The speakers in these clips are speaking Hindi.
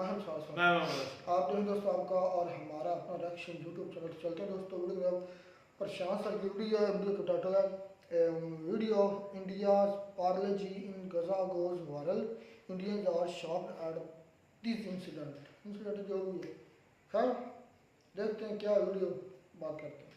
माहम साहब आप जो है दोस्तों आपका और हमारा अपना रिएक्शन यूट्यूब चैनल चलते हैं दोस्तों। वीडियो में प्रशांत सर की वीडियो है। वीडियो का टाइटल है video India Parle G in Gaza goes viral, Indians are shocked at this incident जो भी है। खैर देखते हैं क्या वीडियो बात करते हैं।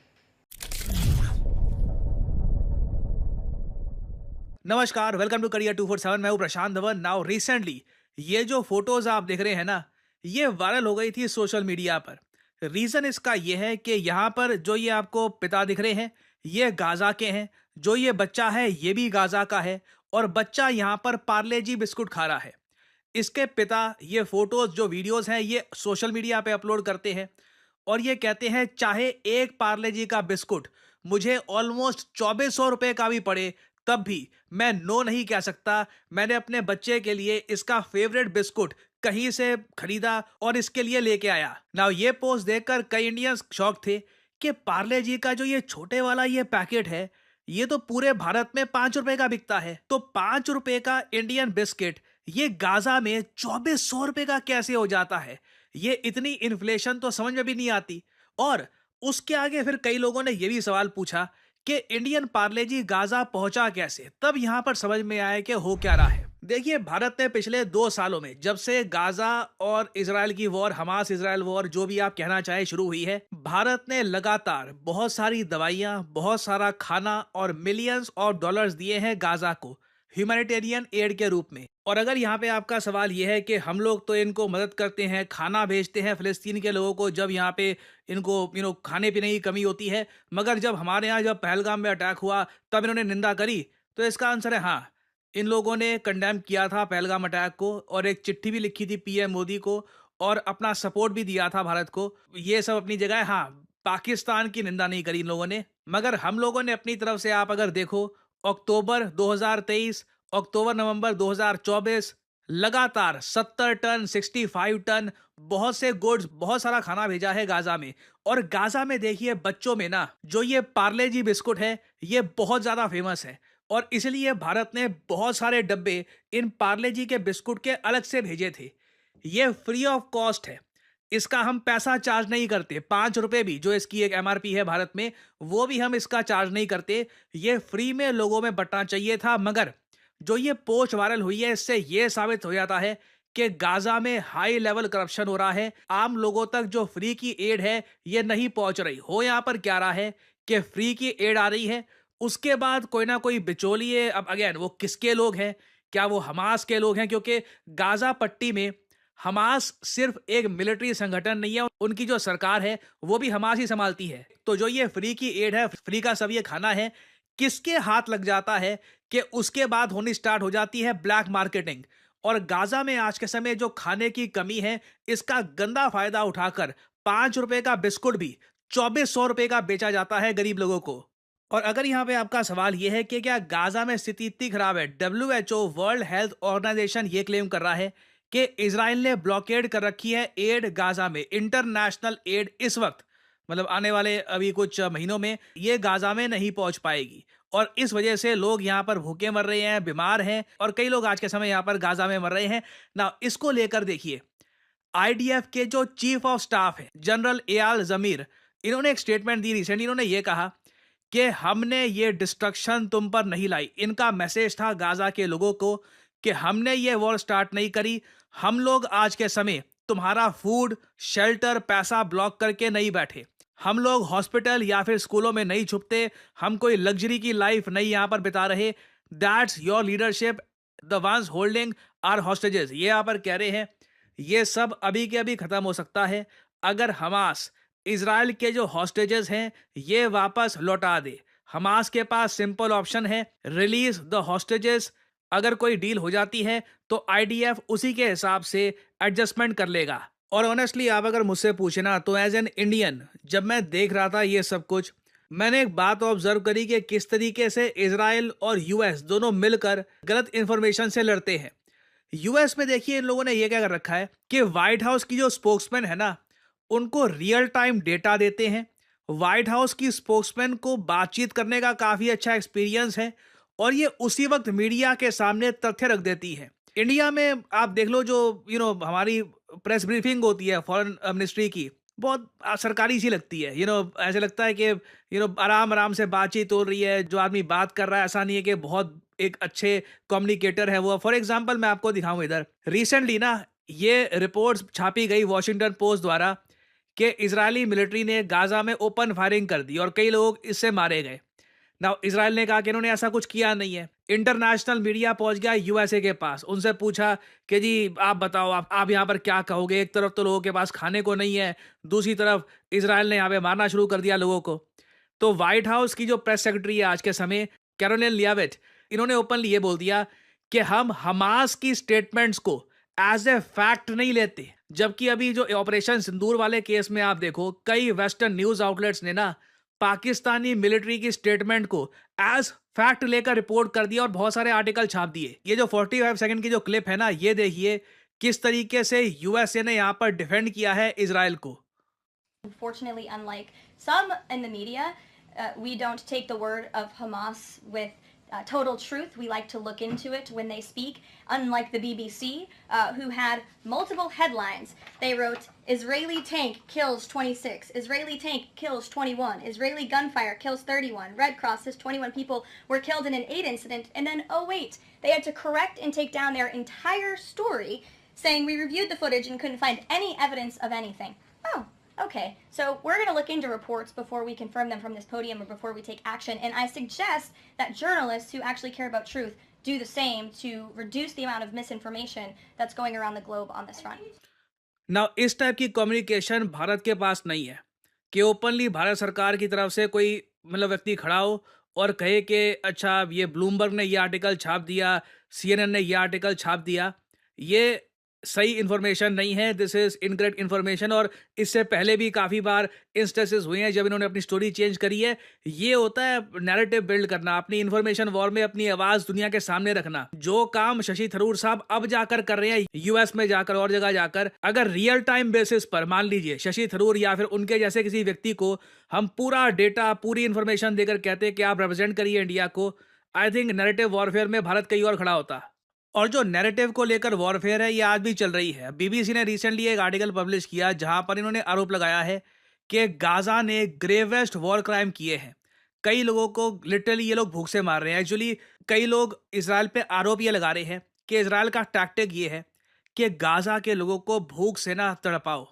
नमस्कार, वेलकम टू करियर 247। मैं हूं प्रशांत धवन। नाउ रिसेंटली ये जो फोटोज आप देख रहे हैं ना, ये वायरल हो गई थी सोशल मीडिया पर। रीजन इसका ये है कि यहाँ पर जो ये आपको पिता दिख रहे हैं, ये गाजा के हैं। जो ये बच्चा है, ये भी गाजा का है। और बच्चा यहाँ पर पार्ले जी बिस्कुट खा रहा है। इसके पिता ये फोटोज जो वीडियोज हैं, ये सोशल मीडिया पे अपलोड करते हैं और ये कहते हैं चाहे एक पार्ले जी का बिस्कुट मुझे ऑलमोस्ट 2400 रुपए का भी पड़े, तब भी मैं नो नहीं कह सकता। मैंने अपने बच्चे के लिए इसका फेवरेट बिस्कुट कहीं से खरीदा और इसके लिए लेके आया। नाउ ये पोस्ट देखकर कई इंडियंस शॉक थे कि पार्ले जी का जो ये छोटे वाला ये पैकेट है, ये तो पूरे भारत में 5 रुपए का बिकता है। तो 5 रुपए का इंडियन बिस्किट ये गाजा में 2400 रुपए का कैसे हो जाता है? ये इतनी इन्फ्लेशन तो समझ में भी नहीं आती। और उसके आगे फिर कई लोगों ने यह भी सवाल पूछा कि इंडियन पार्ले जी गाजा पहुंचा कैसे? तब यहां पर समझ में आया कि हो क्या रहा है। देखिए, भारत ने पिछले 2 सालों में जब से गाजा और इजराइल की वॉर, हमास इजराइल वॉर जो भी आप कहना चाहे, शुरू हुई है, भारत ने लगातार बहुत सारी दवाइयां, बहुत सारा खाना और मिलियंस ऑफ डॉलर्स दिए हैं गाजा को ह्यूमैनिटेरियन एड के रूप में। और अगर यहाँ पे आपका सवाल यह है कि हम लोग तो इनको मदद करते हैं, खाना भेजते हैं फिलिस्तीन के लोगों को जब यहाँ पे इनको खाने पीने की कमी होती है, मगर जब हमारे यहाँ जब पहलगाम में अटैक हुआ तब इन्होंने निंदा करी, तो इसका आंसर है हाँ। इन लोगों ने कंडेम किया था पहलगाम अटैक को और एक चिट्ठी भी लिखी थी पीएम मोदी को और अपना सपोर्ट भी दिया था भारत को। ये सब अपनी जगह है। हाँ, पाकिस्तान की निंदा नहीं करी इन लोगों ने। मगर हम लोगों ने अपनी तरफ से, आप अगर देखो, अक्टूबर 2023, अक्टूबर नवंबर 2024 लगातार 70 टन, 65 टन, बहुत से गुड्स, बहुत सारा खाना भेजा है गाजा में। और गाजा में देखिए बच्चों में ना, जो ये पार्ले जी बिस्कुट है, ये बहुत ज्यादा फेमस है और इसलिए भारत ने बहुत सारे डब्बे इन पार्ले जी के बिस्कुट के अलग से भेजे थे। ये फ्री ऑफ कॉस्ट है, इसका हम पैसा चार्ज नहीं करते। 5 रुपए भी जो इसकी एक एमआरपी है भारत में, वो भी हम इसका चार्ज नहीं करते। ये फ्री में लोगों में बंटना चाहिए था। मगर जो ये पोस्ट वायरल हुई है, इससे ये साबित हो जाता है कि गाजा में हाई लेवल करप्शन हो रहा है। आम लोगों तक जो फ्री की एड है, ये नहीं पहुंच रही। हो यहाँ पर क्या रहा है कि फ्री की एड आ रही है, उसके बाद कोई ना कोई बिचौलिए, अब अगेन वो किसके लोग हैं? क्या वो हमास के लोग हैं? क्योंकि गाजा पट्टी में हमास सिर्फ एक मिलिट्री संगठन नहीं है, उनकी जो सरकार है वो भी हमास ही संभालती है। तो जो ये फ्री की एड है, फ्री का सब ये खाना है, किसके हाथ लग जाता है कि उसके बाद होनी स्टार्ट हो जाती है ब्लैक मार्केटिंग। और गाजा में आज के समय जो खाने की कमी है, इसका गंदा फायदा उठाकर 5 रुपए का बिस्कुट भी 2400 रुपए का बेचा जाता है गरीब लोगों को। और अगर यहाँ पे आपका सवाल यह है कि क्या गाजा में स्थिति इतनी खराब है, WHO, वर्ल्ड हेल्थ ऑर्गेनाइजेशन ये क्लेम कर रहा है कि इजराइल ने ब्लॉकेड कर रखी है एड गाजा में, इंटरनेशनल एड इस वक्त, मतलब आने वाले अभी कुछ महीनों में ये गाजा में नहीं पहुंच पाएगी। और इस वजह से लोग यहाँ पर भूखे मर रहे हैं, बीमार हैं और कई लोग आज के समय यहाँ पर गाजा में मर रहे हैं ना। इसको लेकर देखिए, आईडीएफ के जो चीफ ऑफ स्टाफ है जनरल एयाल जमीर, इन्होंने एक स्टेटमेंट दी रिसेंटली। इन्होंने ये कहा कि हमने ये डिस्ट्रक्शन तुम पर नहीं लाई। इनका मैसेज था गाजा के लोगों को कि हमने ये वॉर स्टार्ट नहीं करी। हम लोग आज के समय तुम्हारा फूड, शेल्टर, पैसा ब्लॉक करके नहीं बैठे। हम लोग हॉस्पिटल या फिर स्कूलों में नहीं छुपते। हम कोई लग्जरी की लाइफ नहीं यहाँ पर बिता रहे। That's your leadership, the ones holding are hostages, ये यहाँ पर कह रहे हैं। ये सब अभी के अभी खत्म हो सकता है अगर हमास इजराइल के जो हॉस्टेजेस हैं ये वापस लौटा दे। हमास के पास सिंपल ऑप्शन है, रिलीज द हॉस्टेजेस। अगर कोई डील हो जाती है तो आईडीएफ उसी के हिसाब से एडजस्टमेंट कर लेगा। और ऑनेस्टली आप अगर मुझसे पूछे ना, तो एज एन इंडियन जब मैं देख रहा था ये सब कुछ, मैंने एक बात ऑब्जर्व करी कि किस तरीके से इजराइल और यूएस दोनों मिलकर गलत इंफॉर्मेशन से लड़ते हैं। यूएस में देखिए इन लोगों ने ये क्या कर रखा है कि व्हाइट हाउस की जो स्पोक्समैन है ना, उनको रियल टाइम डेटा देते हैं। व्हाइट हाउस की स्पोक्समैन को बातचीत करने का काफी अच्छा एक्सपीरियंस है और ये उसी वक्त मीडिया के सामने तथ्य रख देती है। इंडिया में आप देख लो, जो हमारी प्रेस ब्रीफिंग होती है फॉरेन मिनिस्ट्री की, बहुत सरकारी सी लगती है। ऐसे लगता है कि आराम आराम से बातचीत हो रही है, जो आदमी बात कर रहा है ऐसा नहीं है कि बहुत एक अच्छे कम्युनिकेटर है वो। फॉर एग्जांपल मैं आपको दिखाऊं, इधर रिसेंटली ना ये रिपोर्ट्स छापी गई वॉशिंगटन पोस्ट द्वारा कि इजरायली मिलिट्री ने गाजा में ओपन फायरिंग कर दी और कई लोग इससे मारे गए। नाउ इजराइल ने कहा कि इन्होंने ऐसा कुछ किया नहीं है। इंटरनेशनल मीडिया पहुंच गया यूएसए के पास, उनसे पूछा कि जी आप बताओ, आप यहाँ पर क्या कहोगे? एक तरफ तो लोगों के पास खाने को नहीं है, दूसरी तरफ इजराइल ने यहाँ पे मारना शुरू कर दिया लोगों को। तो व्हाइट हाउस की जो प्रेस सेक्रेटरी है आज के समय, कैरोलिन लियाविट, इन्होंने ओपनली ये बोल दिया कि हम हमास की स्टेटमेंट्स को एज ए फैक्ट नहीं लेते। जबकि अभी जो ऑपरेशन सिंदूर वाले केस में आप देखो, कई वेस्टर्न न्यूज आउटलेट्स ने ना पाकिस्तानी मिलिट्री की स्टेटमेंट को एज फैक्ट लेकर रिपोर्ट कर दिया और बहुत सारे आर्टिकल छाप दिए। ये जो 45 सेकंड की जो क्लिप है ना, ये देखिए किस तरीके से यूएसए ने यहाँ पर डिफेंड किया है इजराइल को। Unfortunately, unlike some in the media, we don't take the word of Hamas with total truth. We like to look into it when they speak. Unlike the BBC, who had multiple headlines, they wrote, Israeli tank kills 26, Israeli tank kills 21, Israeli gunfire kills 31, Red Cross says 21 people were killed in an aid incident, and then, oh wait, they had to correct and take down their entire story, saying we reviewed the footage and couldn't find any evidence of anything. Oh. Okay, so we're going to look into reports before we confirm them from this podium or before we take action, and I suggest that journalists who actually care about truth do the same to reduce the amount of misinformation that's going around the globe on this front. Now इस टाइप की कम्युनिकेशन भारत के पास नहीं है कि ओपनली भारत सरकार की तरफ से कोई व्यक्ति खड़ा हो और कहे कि अच्छा ये ब्लूमबर्ग ने ये आर्टिकल छाप दिया, सीएनएन ने ये आर्टिकल छाप दिया। ये सही इन्फॉर्मेशन नहीं है, दिस इज इनकरेक्ट इन्फॉर्मेशन। और इससे पहले भी काफ़ी बार इंस्टेंसेस हुए हैं जब इन्होंने अपनी स्टोरी चेंज करी है। ये होता है नैरेटिव बिल्ड करना, अपनी इन्फॉर्मेशन वॉर में अपनी आवाज़ दुनिया के सामने रखना। जो काम शशि थरूर साहब अब जाकर कर रहे हैं यूएस में जाकर और जगह जाकर, अगर रियल टाइम बेसिस पर मान लीजिए शशि थरूर या फिर उनके जैसे किसी व्यक्ति को हम पूरा डेटा, पूरी इन्फॉर्मेशन देकर कहते कि आप रिप्रेजेंट करिए इंडिया को, आई थिंक नैरेटिव वॉरफेयर में भारत कहीं और खड़ा होता। और जो नैरेटिव को लेकर वॉरफेयर है ये आज भी चल रही है। बीबीसी ने रिसेंटली एक आर्टिकल पब्लिश किया जहां पर इन्होंने आरोप लगाया है कि गाजा ने ग्रेवेस्ट वॉर क्राइम किए हैं। कई लोगों को लिटरली ये लोग भूख से मार रहे हैं। एक्चुअली कई लोग इसराइल पे आरोप ये लगा रहे हैं कि इसराइल का टैक्टिक ये है कि गाजा के लोगों को भूख से ना तड़पाओ,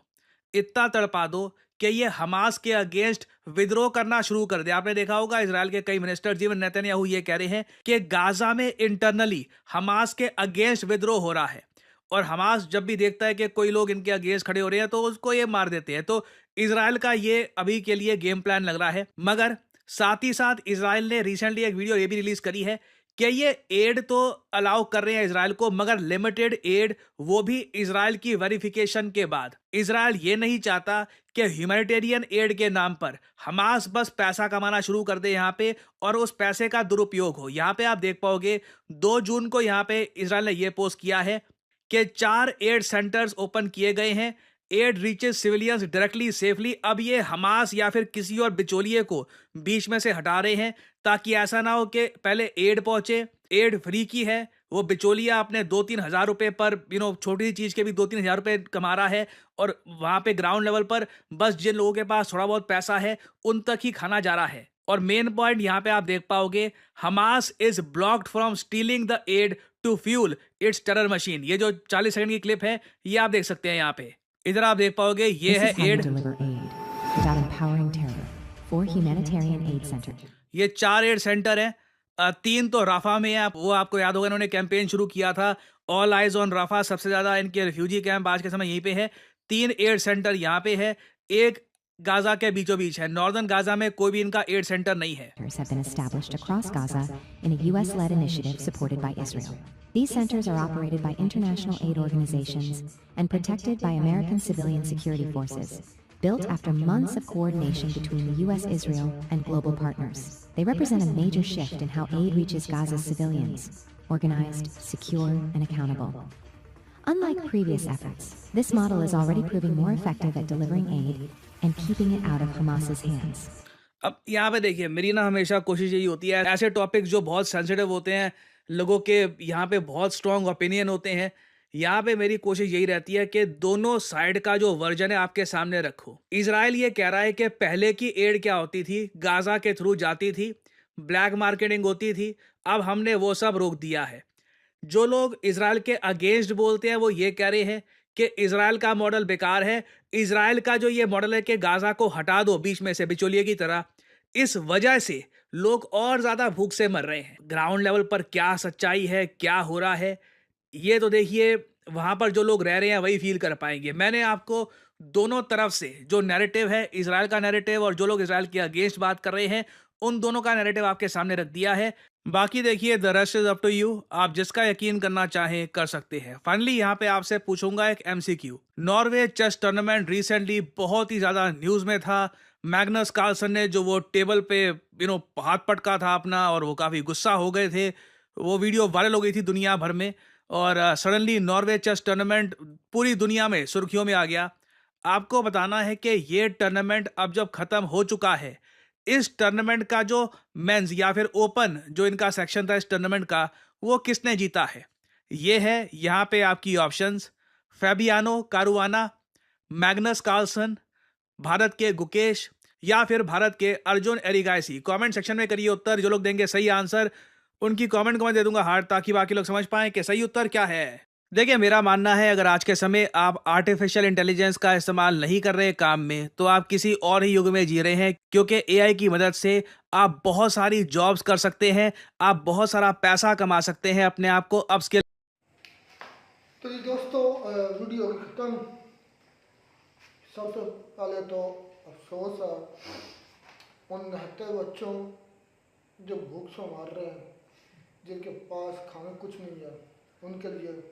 इतना तड़पा दो कि ये हमास के अगेंस्ट विद्रोह करना शुरू कर दे। आपने देखा होगा इसराइल के कई मिनिस्टर, जीवन नेतन्याहू, ये कह रहे हैं कि गाजा में इंटरनली हमास के अगेंस्ट विद्रोह हो रहा है और हमास जब भी देखता है कि कोई लोग इनके अगेंस्ट खड़े हो रहे हैं तो उसको ये मार देते हैं। तो इसराइल का ये अभी के लिए गेम प्लान लग रहा है। मगर साथ ही साथ इसराइल ने रिसेंटली एक वीडियो ये भी रिलीज करी है कि ये एड तो अलाउ कर रहे हैं इसराइल को, मगर लिमिटेड एड, वो भी इसराइल की वेरिफिकेशन के बाद। इसराइल ये नहीं चाहता कि ह्यूमैनिटेरियन एड के नाम पर हमास बस पैसा कमाना शुरू कर दे यहाँ पे और उस पैसे का दुरुपयोग हो। यहाँ पे आप देख पाओगे 2 जून को यहाँ पे इसराइल ने ये पोस्ट किया है कि 4 एड सेंटर्स ओपन किए गए हैं, aid reaches civilians directly safely. अब ये हमास या फिर किसी और बिचौलिए को बीच में से हटा रहे हैं ताकि ऐसा ना हो कि पहले एड पहुंचे, एड फ्री की है, वो बिचौलिया अपने 2-3 हज़ार रुपए पर छोटी सी चीज़ के भी 2-3 हज़ार रुपए कमा रहा है और वहाँ पे ग्राउंड लेवल पर बस जिन लोगों के पास थोड़ा बहुत पैसा है उन तक ही खाना जा रहा है। और मेन पॉइंट यहाँ पे आप देख पाओगे, Hamas is blocked from stealing the aid to fuel its terror machine. ये जो 40 सेकंड की क्लिप है ये आप देख सकते हैं। यहाँ पे इधर आप देख पाओगे ये है एड, ये 4 एड सेंटर है। 3 तो राफा में है, वो आपको याद होगा इन्होंने कैंपेन शुरू किया था ऑल आइज ऑन राफा, सबसे ज्यादा इनके रिफ्यूजी कैंप आज के समय यहीं पे है। 3 एड सेंटर यहाँ पे है, एक गाजा के बीचों बीच है। नॉर्दर्न गाजा में कोई भी इनका एड सेंटर नहीं है। Have been established across Gaza in a U.S.-led initiative supported by Israel. These centers are operated by international aid organizations and protected by American civilian security forces, built after months of coordination between the U.S., Israel, and global partners. They represent a major shift in how aid reaches Gaza's civilians, organized, secure, and accountable. Unlike previous efforts, this model is already proving more effective at delivering aid and keeping it out of Hamas's hands. अब यहाँ पे देखिए, मेरी ना हमेशा कोशिश यही होती है, ऐसे टॉपिक जो बहुत सेंसिटिव होते हैं, लोगों के यहाँ पे बहुत स्ट्रॉन्ग ओपिनियन होते हैं, यहाँ पे मेरी कोशिश यही रहती है कि दोनों साइड का जो वर्जन है आपके सामने रखो। इजराइल ये कह रहा है कि पहले की एड क्या होती थी, गाजा के थ्रू जाती थी, ब्लैक मार्केटिंग होती थी, अब हमने वो सब रोक दिया है। जो लोग इजराइल के अगेंस्ट बोलते हैं वो ये कह रहे हैं कि इजराइल का मॉडल बेकार है, इजराइल का जो ये मॉडल है कि गाजा को हटा दो बीच में से बिचौलिए की तरह, इस वजह से लोग और ज्यादा भूख से मर रहे हैं। ग्राउंड लेवल पर क्या सच्चाई है, क्या हो रहा है, ये तो देखिए वहां पर जो लोग रह रहे हैं वही फील कर पाएंगे। मैंने आपको दोनों तरफ से जो नैरेटिव है, इजराइल का नैरेटिव और जो लोग इजराइल के अगेंस्ट बात कर रहे हैं, उन दोनों का नैरेटिव आपके सामने रख दिया है। बाकी देखिए the rest is up to you, आप जिसका यकीन करना चाहें कर सकते हैं। फाइनली यहाँ पे आपसे पूछूंगा एक MCQ. Norway chess tournament recently बहुत ही ज्यादा न्यूज में था। मैग्नस कार्लसन ने जो वो टेबल पे हाथ पटका था अपना और वो काफी गुस्सा हो गए थे, वो वीडियो वायरल हो गई थी दुनिया भर में और सडनली नॉर्वे चेस टूर्नामेंट पूरी दुनिया में सुर्खियों में आ गया। आपको बताना है कि ये टूर्नामेंट अब जब खत्म हो चुका है, इस टूर्नामेंट का जो मेंस या फिर ओपन जो इनका सेक्शन था इस टूर्नामेंट का, वो किसने जीता है। ये है यहाँ पे आपकी options: Fabiano Caruana, Magnus Carlsen, Bharat के गुकेश या फिर भारत के अर्जुन एरिगाइसी। कमेंट सेक्शन में करिए उत्तर। जो लोग देंगे सही आंसर उनकी कमेंट को मैं दे दूंगा हार्ट, ताकि बाकी लोग समझ पाएं कि सही उत्तर क्या है। देखिए मेरा मानना है अगर आज के समय आप आर्टिफिशियल इंटेलिजेंस का इस्तेमाल नहीं कर रहे काम में, तो आप किसी और ही युग में जी रहे हैं, क्योंकि एआई की मदद से आप बहुत सारी जॉब्स कर सकते हैं, आप बहुत सारा पैसा कमा सकते हैं, अपने आप को अपस्किल। तो जी दोस्तों, वीडियो खत्म। सबसे पहले तो अफसोस है उन निहत्थे बच्चों जो भूख से मार रहे हैं, जिनके पास खाने कुछ नहीं है, उनके लिए।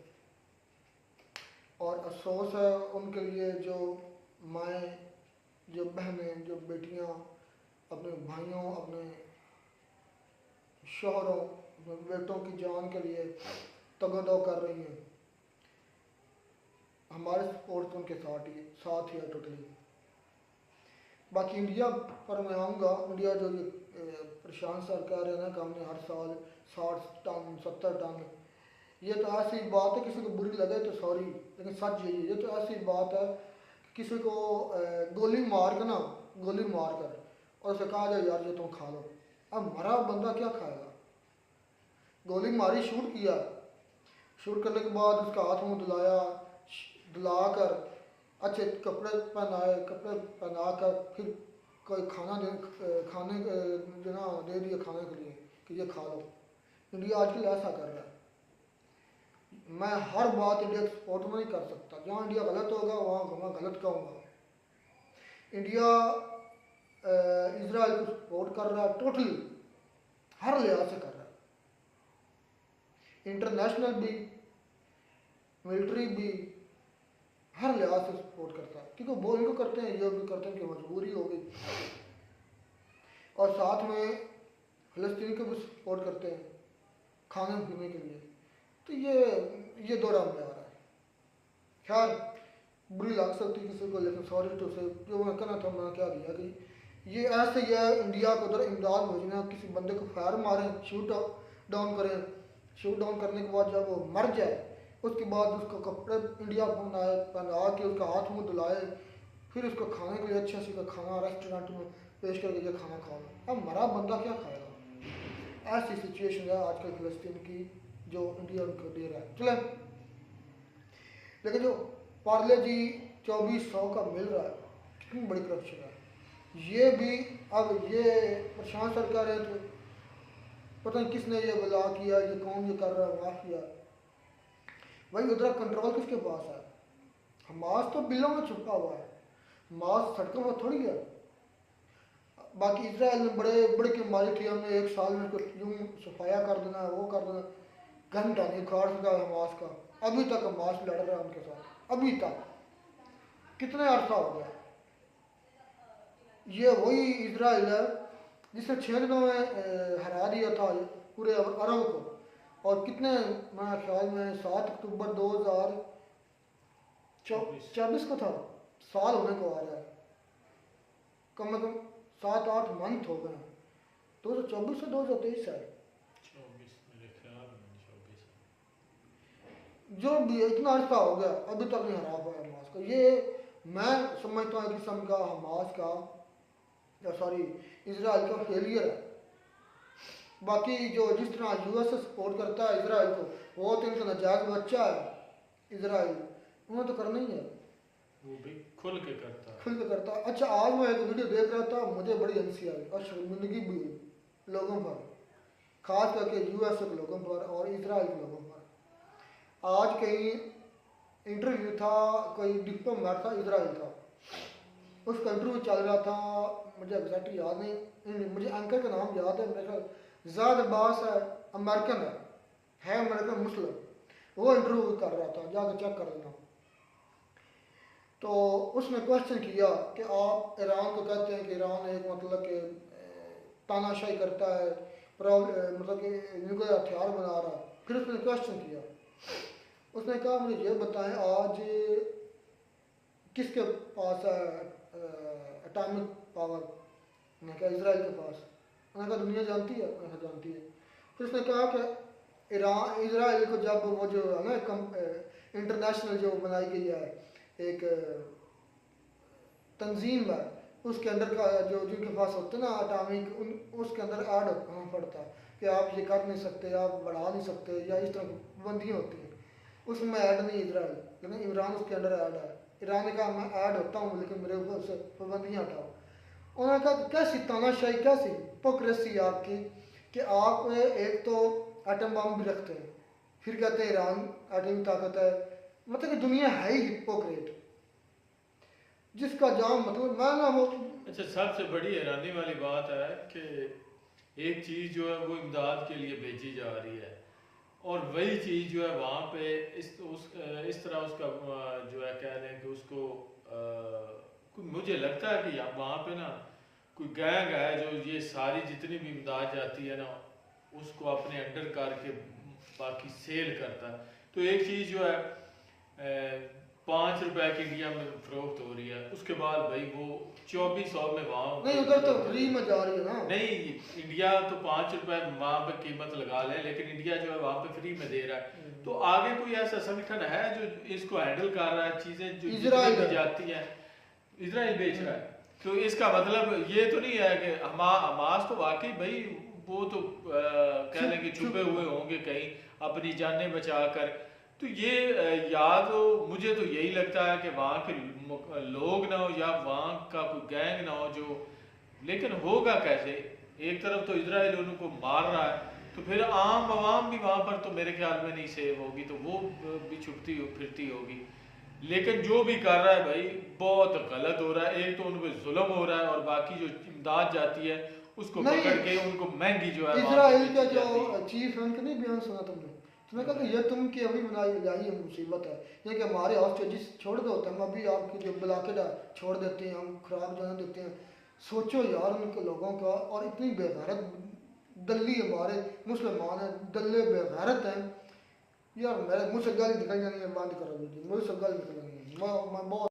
और अफसोस है उनके लिए जो माएँ, जो बहनें, जो बेटियां अपने भाइयों, अपने शौहरों, अपने बेटों की जान के लिए तगदो कर रही हैं। हमारे सपोर्ट तो उनके साथ ही है टोटली। बाकी इंडिया पर मैं आऊँगा। इंडिया जो ये प्रशांत सर कह रहे हैं ना कि हमने हर साल 60 टन 70 टन, ये तो ऐसी बात है, किसी को बुरी लगे तो सॉरी, लेकिन सच यही है। ये तो ऐसी बात है किसी को गोली मार कर और उसे कहा जाए यार ये तुम खा लो। अब मरा बंदा क्या खाएगा? गोली मारी, शूट किया, शूट करने के बाद उसका हाथ मुँह धुला कर अच्छे कपड़े पहना कर फिर कोई खाने देना दे दिया खाने के लिए कि ये खा लो। इंडिया आजकल ऐसा कर रहा है। मैं हर बात इंडिया के सपोर्ट में नहीं कर सकता। जहाँ इंडिया गलत होगा वहाँ मैं गलत कहूँगा। इंडिया इजराइल को सपोर्ट कर रहा है, टोटली हर लिहाज से कर रहा है, इंटरनेशनल भी, मिलिट्री भी, हर लिहाज से सपोर्ट करता है। क्योंकि वो इनको करते हैं, ये भी करते हैं कि मजबूरी हो गई। और साथ में फ़लस्तीन को भी सपोर्ट करते हैं खाने पीने के लिए। तो ये दौरा में आ रहा है। खैर बुरी लग सकती किसी को, लेकिन सॉरी टू से जो मैं कहना था मैं क्या दिया कि ये ऐसे ही है। इंडिया को उधर इमदाद भेजना, किसी बंदे को फायर मारें, शूट डाउन करें, शूट डाउन करने के बाद जब वो मर जाए उसके बाद उसको कपड़े इंडिया पहना के उसका हाथ मुँह धुलाए, फिर उसको खाने के लिए अच्छे से का खाना रेस्टोरेंट में पेश करके ये खाना खाओ। अब मरा बंदा क्या खाएगा? ऐसी सिचुएशन है आजकल फ़लस्तीन की जो इंडिया उनको दे रहा है। चलें, लेकिन जो पार्ले जी 2400 का मिल रहा है, कितनी बड़ी करप्शन है। ये भी अब ये प्रशांत सर कह रहे थे पता नहीं किसने ये बला किया, ये कौन ये कर रहा है, माफिया। भाई उधर कंट्रोल किसके पास है? हमास तो बिलों में छुपा हुआ है, हमास सड़कों में थोड़ी है। बाकी इजराइल ने बड़े बड़े की मारी थी, हमने 1 साल में उसको यूँ सफाया कर देना है, वो कर देना, घंटा नहीं उखाड़ सका हमास का। अभी तक हमास लड़ रहा है उनके साथ, अभी तक। कितने अरसा हो गया? ये वही इजराइल है जिसे 6 दिनों में हरा दिया था पूरे अरब को। और कितने, मेरे ख्याल में 7 अक्टूबर 2024 को था, साल होने को आ रहा है। कम से कम 7-8 मंथ हो गए। 2024 से 2023 है। जो भी इतना अर्सा हो गया अभी तक नहीं हरा पाया हमास को। ये मैं समझता हूँ किस्म का हमास का या सॉरी इसराइल का फेलियर है। बाकी जो जिस तरह यूएस सपोर्ट करता है इसराइल को, वो तो इनका नाजायज बच्चा है इसराइल, उन्हें तो करना ही है, वो भी खुल के करता है। खुल के करता है। अच्छा आज मैं एक वीडियो देख रहा था, मुझे बड़ी हंसी आई और शर्मिंदगी भी हुई लोगों पर, खास करके यूएस के लोगों पर और इसराइल के लोगों पर। आज कहीं इंटरव्यू था, कोई डिप्लोमेट था इसराइल का, उसका इंटरव्यू चल रहा था, मुझे एग्जैक्टली याद नहीं, मुझे एंकर का नाम याद है, मेरे ख्याल ज़ाद अब्बास है, अमेरिकन है अमेरिकन मुस्लिम, वो इंटरव्यू कर रहा था, जाकर चेक कर लेना। तो उसने क्वेश्चन किया कि आप ईरान को कहते हैं कि ईरान एक मतलब कि तानाशाही करता है, मतलब कि न्यूक्लियर हथियार बना रहा है। फिर उसने क्वेश्चन किया, उसने कहा मुझे ये बताएं आज किसके पास है एटॉमिक पावर? मैंने कहा इसराइल के पास। मैंने कहा दुनिया जानती है? मैंने कहा जानती है। फिर उसने कहा कि ईरान इसराइल को जब वो जो है ना इंटरनेशनल जो बनाई गई है एक तंजीम है, उसके अंदर का जो जिनके पास होते हैं ना एटॉमिक, उसके अंदर ऐड होना पड़ता है कि आप ये कर नहीं सकते, आप बढ़ा नहीं सकते, या इस तरह पाबंदियाँ होती हैं। उसमें ऐड नहीं इसराइल, लेकिन ईरान उसके अंदर ऐड है। ईरान ने कहा मैं ऐड होता हूँ लेकिन मेरे ऊपर से पाबंदियाँ हटाओ। उन्होंने कहा कैसी तानाशाही, कैसी हिपोक्रेसी आपकी कि आप एक तो एटम बम भी रखते हैं, फिर कहते हैं ईरान एटमी ताकत है। मतलब कि दुनिया है ही हिपोक्रेट, जिसका जाम मतलब मैं ना वो। अच्छा, सबसे बड़ी हैरानी वाली बात है कि एक चीज़ जो है वो इमदाद के लिए भेजी जा रही है, और वही चीज़ जो है वहाँ पे इस तरह उसका जो है कह लें कि उसको मुझे लगता है कि वहाँ पे ना कोई गैंग है जो ये सारी जितनी भी इमदाद जाती है ना उसको अपने अंडर करके बाकी सेल करता है। तो एक चीज़ जो है 5 रुपए की इंडिया में फरोख्त हो रही है, उसके बाद भाई वो 2400 में वहाँ नहीं, उधर तो फ्री में जा रही है ना। नहीं, इंडिया तो 5 रुपए वहाँ पे कीमत लगा ले, लेकिन इंडिया जो है वहाँ पे फ्री में दे रहा है। तो आगे कोई ऐसा संगठन है जो इसको हैंडल कर रहा है, चीजें जो इजराइल जितनी भी जाती हैं इजराइल बेच रहा है। तो इसका मतलब ये तो नहीं है कि हमास तो वाकई भाई वो तो कह लें कि छुपे हुए होंगे कहीं अपनी जानें बचा कर। तो ये याद मुझे तो यही लगता है कि वहाँ के लोग ना हो या वहाँ का कोई गैंग ना हो जो, लेकिन होगा कैसे? एक तरफ तो इजराइल उनको मार रहा है, तो फिर आम आवाम भी वहाँ पर तो मेरे ख्याल में नहीं सेव होगी, तो वो भी छुपती फिरती होगी। लेकिन जो भी कर रहा है भाई बहुत गलत हो रहा है। एक तो उन पर जुल्म हो रहा है और बाकी जो इमदाद जाती है उसको पकड़ के उनको महंगी जो है इजराइल का जो चीफ है उनका नहीं बयान सुना तुमने? तुम्हें कहा कि ये तुम की अभी बनाई लाई है मुसीबत है, ये कि हमारे हॉस्टेजेस छोड़ दो, हम अभी आपकी जो ब्लॉकेड है छोड़ देते हैं, हम खुराक जो है देते हैं। सोचो यार उनके लोगों का, और इतनी बेगैरत दल्ली हमारे मुसलमान हैं, दल्ले बेगैरत हैं यार। मेरे मुँह से गाली निकल जानी है, बंद करो मुझे, मुँह से गाली निकल जानी है। मैं बहुत